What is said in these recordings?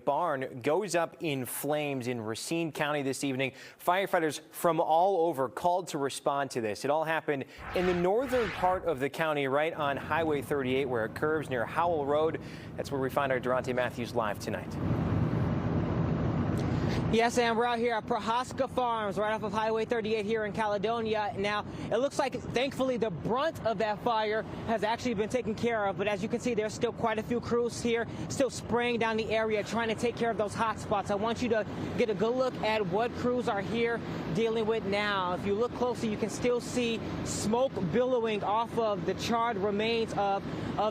barn goes up in flames in Racine County this evening. Firefighters from all over called to respond to this. It all happened in the northern part of the county, right on Highway 38, where it curves near Howell Road. That's where we find our Durante Matthews live tonight. Yes, and we're out here at Prohaska Farms, right off of Highway 38 here in Caledonia. Now, it looks like, thankfully, the brunt of that fire has actually been taken care of. But as you can see, there's still quite a few crews here, still spraying down the area, trying to take care of those hot spots. I want you to get a good look at what crews are here dealing with now. If you look closely, you can still see smoke billowing off of the charred remains of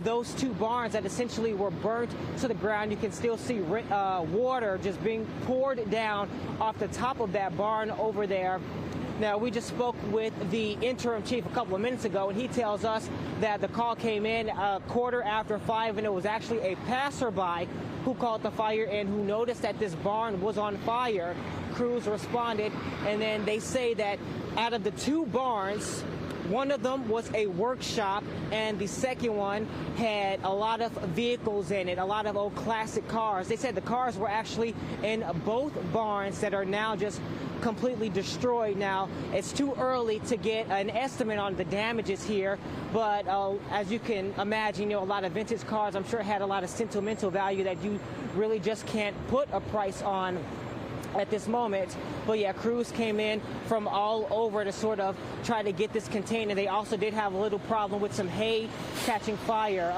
those two barns that essentially were burnt to the ground. You can still see water just being poured down off the top of that barn over there. Now, we just spoke with the interim chief a couple of minutes ago, and he tells us that the call came in 5:15, and it was actually a passerby who called the fire and who noticed that this barn was on fire. Crews responded, and then they say that out of the two barns, one of them was a workshop, and the second one had a lot of vehicles in it, a lot of old classic cars. They said the cars were actually in both barns that are now just completely destroyed. Now, it's too early to get an estimate on the damages here, but as you can imagine, a lot of vintage cars, I'm sure, had a lot of sentimental value that you really just can't put a price on at this moment. But yeah, crews came in from all over to sort of try to get this contained, and they also did have a little problem with some hay catching fire.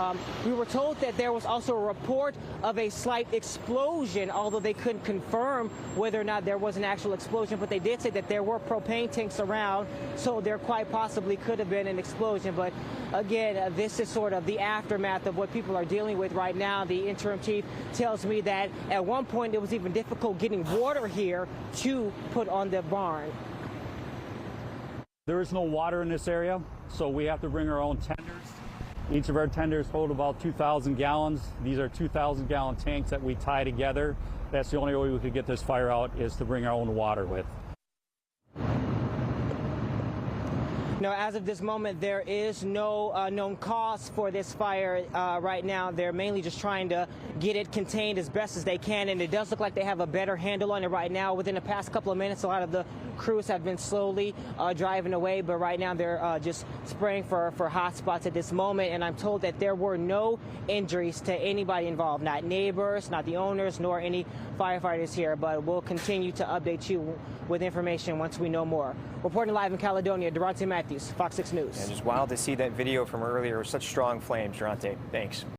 We were told that there was also a report of a slight explosion, although they couldn't confirm whether or not there was an actual explosion, but they did say that there were propane tanks around, so there quite possibly could have been an explosion. But again, this is sort of the aftermath of what people are dealing with right now. The interim chief tells me that at one point it was even difficult getting water here to put on the barn. There is no water in this area, so we have to bring our own tenders. Each of our tenders hold about 2,000 gallons. These are 2,000-gallon tanks that we tie together. That's the only way we could get this fire out, is to bring our own water with. Now, as of this moment, there is no known cause for this fire right now. They're mainly just trying to get it contained as best as they can, and it does look like they have a better handle on it right now. Within the past couple of minutes, a lot of the crews have been slowly driving away, but right now they're just spraying for hot spots at this moment. And I'm told that there were no injuries to anybody involved, not neighbors, not the owners, nor any firefighters here. But we'll continue to update you with information once we know more. Reporting live in Caledonia, Durante Matthews, FOX6 News. And just wild to see that video from earlier. Such strong flames, Durante. Thanks.